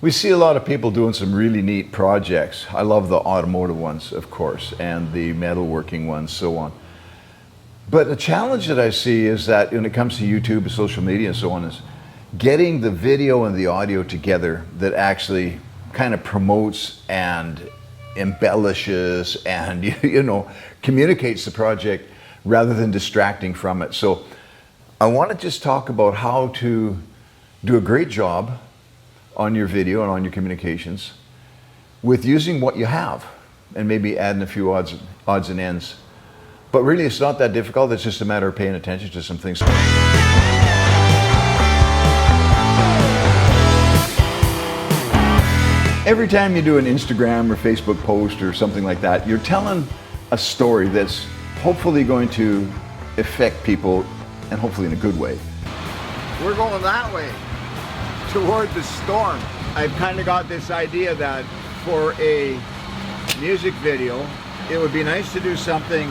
We see a lot of people doing some really neat projects. I love the automotive ones, of course, and the metalworking ones, so on. But the challenge that I see is that when it comes to YouTube and social media and so on is getting the video and the audio together that actually kind of promotes and embellishes and communicates the project rather than distracting from it. So I want to just talk about how to do a great job on your video and on your communications with using what you have and maybe adding a few odds and ends. But really it's not that difficult, it's just a matter of paying attention to some things. Every time you do an Instagram or Facebook post or something like that, you're telling a story that's hopefully going to affect people and hopefully in a good way. We're going that way, toward the storm. I've kind of got this idea that for a music video, it would be nice to do something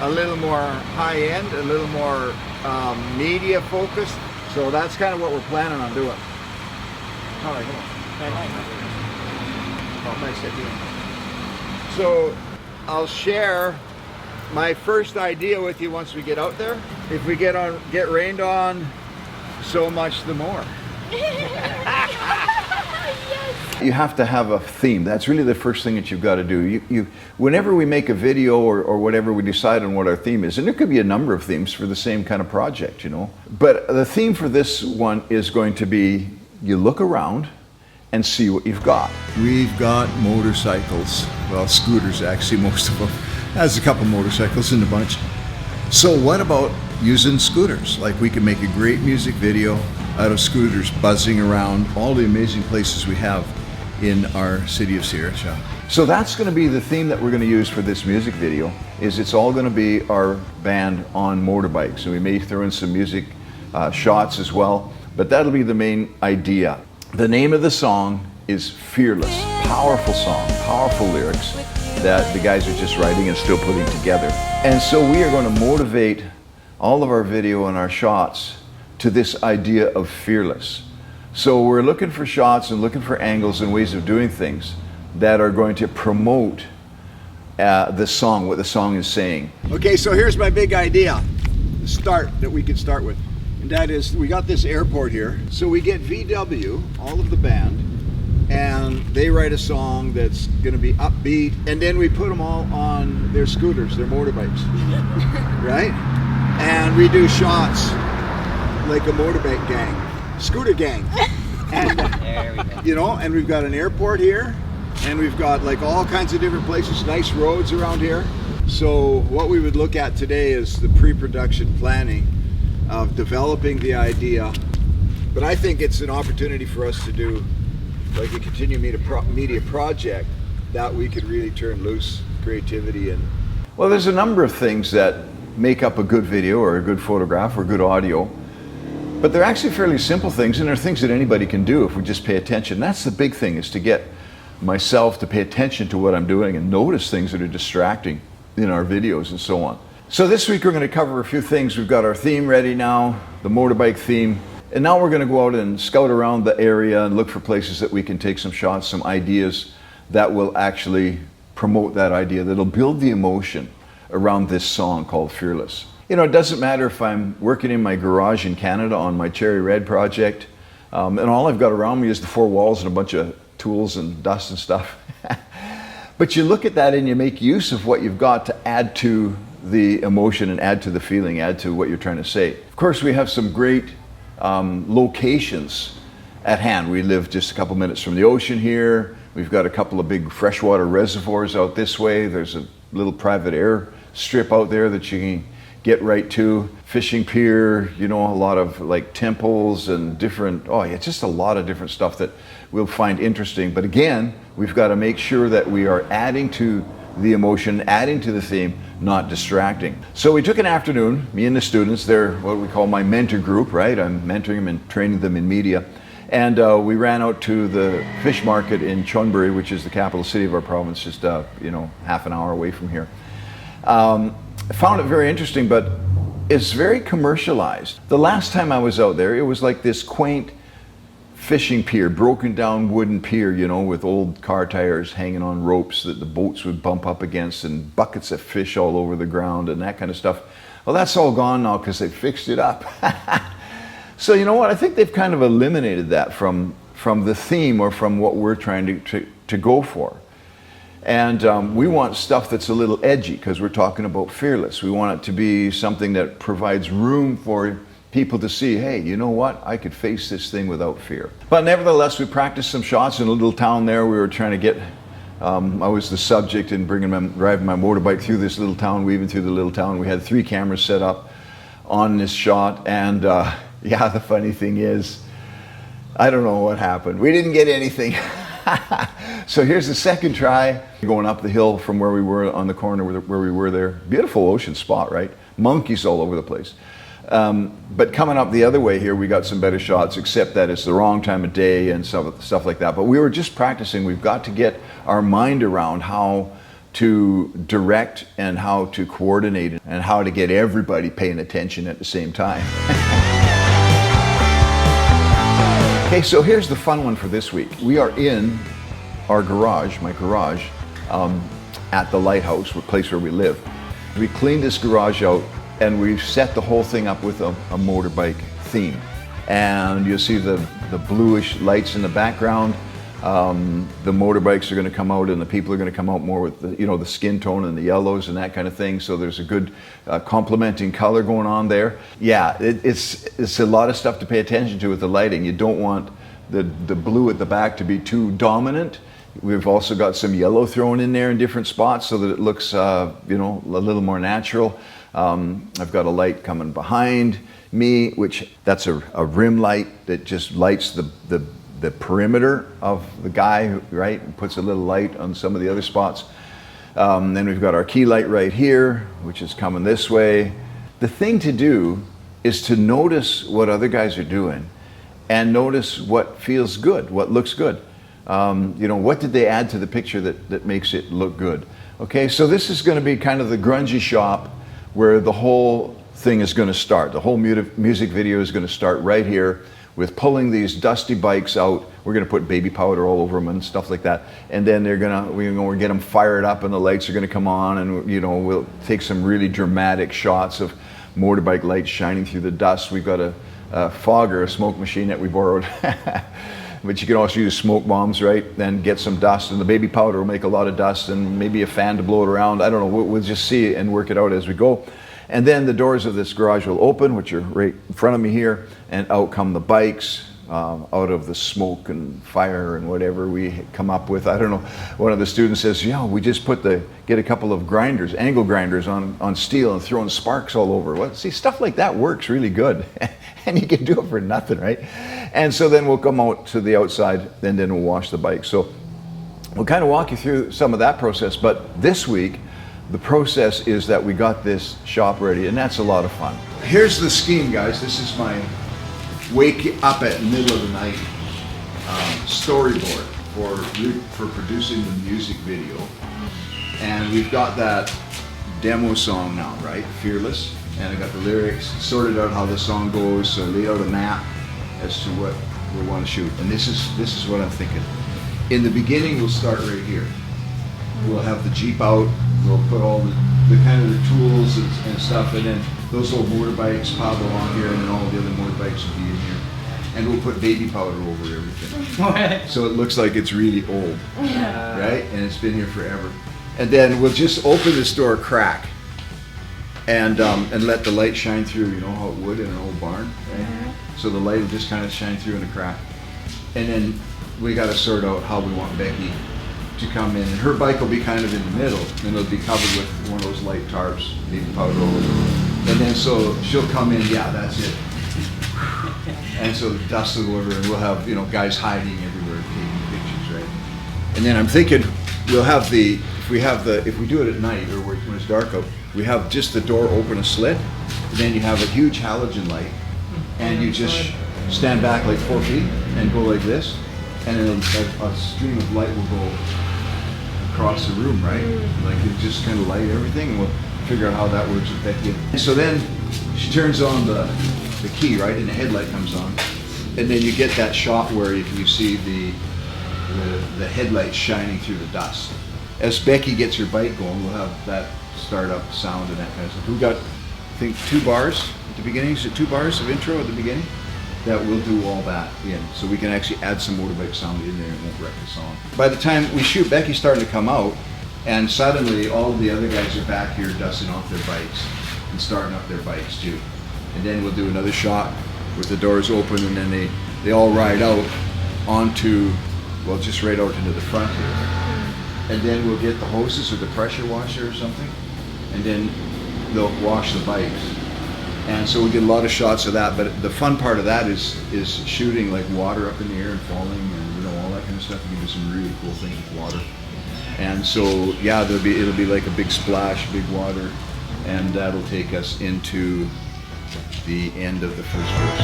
a little more high-end, a little more media focused. So that's kind of what we're planning on doing. All right, come on. Oh, nice idea. So I'll share my first idea with you once we get out there. If we get rained on, so much the more. Yes. You have to have a theme. That's really the first thing that you've got to do. Whenever we make a video or whatever, we decide on what our theme is, and there could be a number of themes for the same kind of project, But the theme for this one is going to be, you look around and see what you've got. We've got motorcycles, well, scooters actually, most of them. Has a couple motorcycles in the bunch. So what about using scooters? Like we can make a great music video out of scooters buzzing around all the amazing places we have in our city of Sierra. So that's going to be the theme that we're going to use for this music video, is it's all going to be our band on motorbikes. And we may throw in some music shots as well, but that'll be the main idea. The name of the song is Fearless. Powerful song, powerful lyrics that the guys are just writing and still putting together. And so we are going to motivate all of our video and our shots to this idea of fearless. So we're looking for shots and looking for angles and ways of doing things that are going to promote the song, what the song is saying. Okay, so here's my big idea, that we could start with. And that is, we got this airport here. So we get VW, all of the band, and they write a song that's going to be upbeat, and then we put them all on their scooters, their motorbikes, right? And we do shots like a motorbike gang, scooter gang. And, There we go. And we've got an airport here, and we've got like all kinds of different places, nice roads around here. So what we would look at today is the pre-production planning of developing the idea. But I think it's an opportunity for us to do like a continued media project that we could really turn loose creativity in. Well, there's a number of things that make up a good video or a good photograph or good audio, but they're actually fairly simple things, and they're things that anybody can do if we just pay attention. That's the big thing, is to get myself to pay attention to what I'm doing and notice things that are distracting in our videos and so on. So this week we're going to cover a few things. We've got our theme ready now, the motorbike theme. And now we're going to go out and scout around the area and look for places that we can take some shots, some ideas that will actually promote that idea, that'll build the emotion around this song called Fearless. It doesn't matter if I'm working in my garage in Canada on my Cherry Red project, and all I've got around me is the four walls and a bunch of tools and dust and stuff. But you look at that and you make use of what you've got to add to the emotion and add to the feeling, add to what you're trying to say. Of course, we have some great locations at hand. We live just a couple minutes from the ocean here. We've got a couple of big freshwater reservoirs out this way. There's a little private air strip out there that you can get right to. Fishing pier, a lot of like temples and different, just a lot of different stuff that we'll find interesting. But again, we've got to make sure that we are adding to the emotion, adding to the theme, not distracting. So we took an afternoon, me and the students, they're what we call my mentor group, right? I'm mentoring them and training them in media. And we ran out to the fish market in Chonburi, which is the capital city of our province, just half an hour away from here. I found it very interesting, but it's very commercialized. The last time I was out there, it was like this quaint fishing pier, broken down wooden pier, you know, with old car tires hanging on ropes that the boats would bump up against, and buckets of fish all over the ground and that kind of stuff. Well, that's all gone now because they fixed it up. So you know what? I think they've kind of eliminated that from the theme or from what we're trying to go for. And we want stuff that's a little edgy because we're talking about fearless. We want it to be something that provides room for people to see, hey, you know what? I could face this thing without fear. But nevertheless, we practiced some shots in a little town there. We were trying to get, I was the subject in driving my motorbike through this little town, weaving through the little town. We had 3 cameras set up on this shot. And yeah, the funny thing is, I don't know what happened. We didn't get anything. So here's the second try, going up the hill from where we were on the corner where we were there. Beautiful ocean spot, right? Monkeys all over the place. But coming up the other way here, we got some better shots, except that it's the wrong time of day and stuff like that. But we were just practicing. We've got to get our mind around how to direct and how to coordinate and how to get everybody paying attention at the same time. Okay, so here's the fun one for this week. We are in our garage, my garage, at the lighthouse, the place where we live. We cleaned this garage out and we've set the whole thing up with a motorbike theme. And you'll see the bluish lights in the background. The motorbikes are going to come out and the people are going to come out more with the skin tone and the yellows and that kind of thing. So there's a good complementing color going on there. Yeah, it's a lot of stuff to pay attention to with the lighting. You don't want the blue at the back to be too dominant. We've also got some yellow thrown in there in different spots so that it looks a little more natural. I've got a light coming behind me, which that's a rim light that just lights the perimeter of the guy, right? And puts a little light on some of the other spots. Then we've got our key light right here, which is coming this way. The thing to do is to notice what other guys are doing and notice what feels good, what looks good. What did they add to the picture that makes it look good? Okay, so this is going to be kind of the grungy shop where the whole thing is going to start. The whole music video is going to start right here with pulling these dusty bikes out. We're going to put baby powder all over them and stuff like that. And then we're going to get them fired up and the lights are going to come on, and we'll take some really dramatic shots of motorbike lights shining through the dust. We've got a fogger, a smoke machine that we borrowed. But you can also use smoke bombs, right? Then get some dust, and the baby powder will make a lot of dust, and maybe a fan to blow it around. I don't know, we'll just see and work it out as we go. And then the doors of this garage will open, which are right in front of me here, and out come the bikes, out of the smoke and fire and whatever we come up with. I don't know, one of the students says, we just get a couple of grinders, angle grinders on steel and throwing sparks all over. Well, see, stuff like that works really good. And you can do it for nothing, right? And so then we'll come out to the outside and then we'll wash the bike. So we'll kind of walk you through some of that process. But this week, the process is that we got this shop ready, and that's a lot of fun. Here's the scheme, guys. This is my wake up at middle of the night storyboard for producing the music video. And we've got that demo song now, right? Fearless. And I got the lyrics, sorted out how the song goes, so I laid out a map as to what we want to shoot. And this is what I'm thinking. In the beginning, we'll start right here. We'll have the Jeep out, we'll put all the kind of the tools and stuff, and then those old motorbikes piled along here, and then all the other motorbikes will be in here. And we'll put baby powder over everything. So it looks like it's really old, right? And it's been here forever. And then we'll just open this door a crack and let the light shine through. You know how it would in an old barn, right? So the light will just kind of shine through in a crack. And then we got to sort out how we want Becky to come in. And her bike will be kind of in the middle, and it'll be covered with one of those light tarps, baby powder all over. And then so she'll come in, that's it. And so the dust will go over, and we'll have guys hiding everywhere taking pictures, right? And then I'm thinking we'll have if we do it at night or when it's dark out, we have just the door open a slit, and then you have a huge halogen light, and you just stand back like 4 feet and go like this, and then a stream of light will go across the room, right? Like it just kind of light everything, and we'll figure out how that works with Becky. So then she turns on the key, right, and the headlight comes on. and then you get that shot where you see the headlights shining through the dust. As Becky gets her bike going, we'll have that startup sound and that kind of stuff. We got, I think, 2 bars at the beginning. Is it 2 bars of intro at the beginning? That will do all that in, so we can actually add some motorbike sound in there and it won't wreck the song. By the time we shoot, Becky's starting to come out, and suddenly all of the other guys are back here dusting off their bikes and starting up their bikes too. And then we'll do another shot with the doors open, and then they all ride out onto, well, just right out into the front here. And then we'll get the hoses or the pressure washer or something, and then they'll wash the bikes. And so we get a lot of shots of that, but the fun part of that is shooting like water up in the air and falling and all that kind of stuff. You can do some really cool things with water. And so yeah, it'll be like a big splash, big water, and that'll take us into the end of the first verse.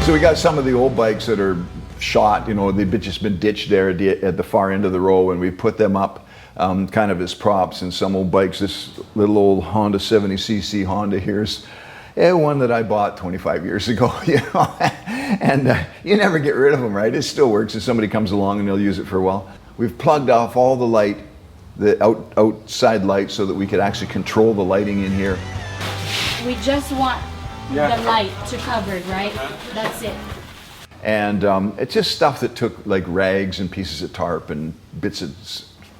So we got some of the old bikes that are shot, they've just been ditched there at the far end of the row, and we put them up kind of as props. And some old bikes, this little old Honda 70cc Honda here's one that I bought 25 years ago, and you never get rid of them, right? It still works if somebody comes along and they'll use it for a while. We've plugged off all the light, the outside light, so that we could actually control the lighting in here. We just want the light to cover it, right? That's it. And it's just stuff that took like rags and pieces of tarp and bits of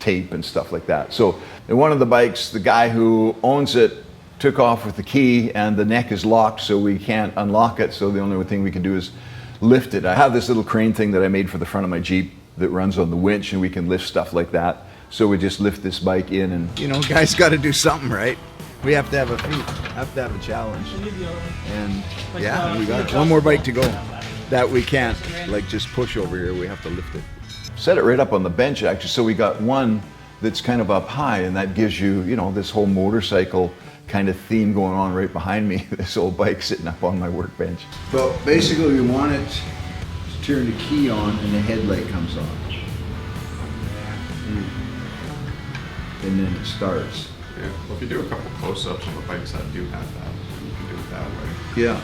tape and stuff like that. So in one of the bikes, the guy who owns it took off with the key, and the neck is locked, so we can't unlock it. So the only thing we can do is lift it. I have this little crane thing that I made for the front of my Jeep that runs on the winch, and we can lift stuff like that. So we just lift this bike in, and Guys got to do something, right? We have to have a feat, have to have a challenge. And yeah, we got one more bike to go that we can't like just push over here. We have to lift it. set it right up on the bench actually. So we got one that's kind of up high, and that gives you, this whole motorcycle kind of theme going on right behind me. This old bike sitting up on my workbench. But basically we want it to turn the key on and the headlight comes on. And then it starts. Yeah, well, if you do a couple close-ups on the bikes that do have that, you can do it that way. Yeah.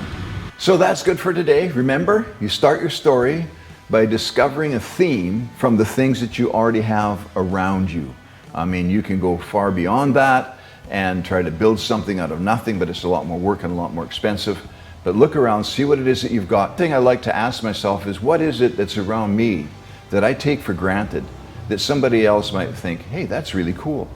So that's good for today. Remember, you start your story by discovering a theme from the things that you already have around you. I mean, you can go far beyond that and try to build something out of nothing, but it's a lot more work and a lot more expensive. But look around, see what it is that you've got. The thing I like to ask myself is, what is it that's around me that I take for granted that somebody else might think, hey, that's really cool.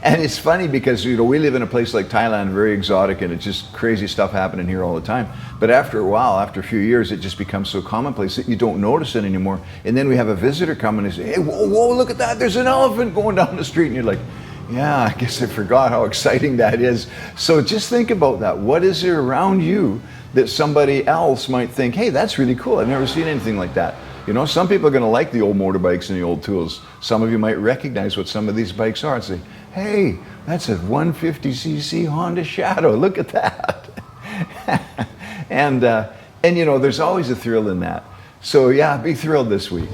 And it's funny because we live in a place like Thailand, very exotic, and it's just crazy stuff happening here all the time. But after a while, after a few years, it just becomes so commonplace that you don't notice it anymore. And then we have a visitor come and they say, hey, whoa, look at that, there's an elephant going down the street. And you're like, yeah, I guess I forgot how exciting that is. So just think about that. What is there around you that somebody else might think, hey, that's really cool, I've never seen anything like that. Some people are going to like the old motorbikes and the old tools. Some of you might recognize what some of these bikes are and say, hey, that's a 150cc Honda Shadow. Look at that. and there's always a thrill in that. So yeah, be thrilled this week.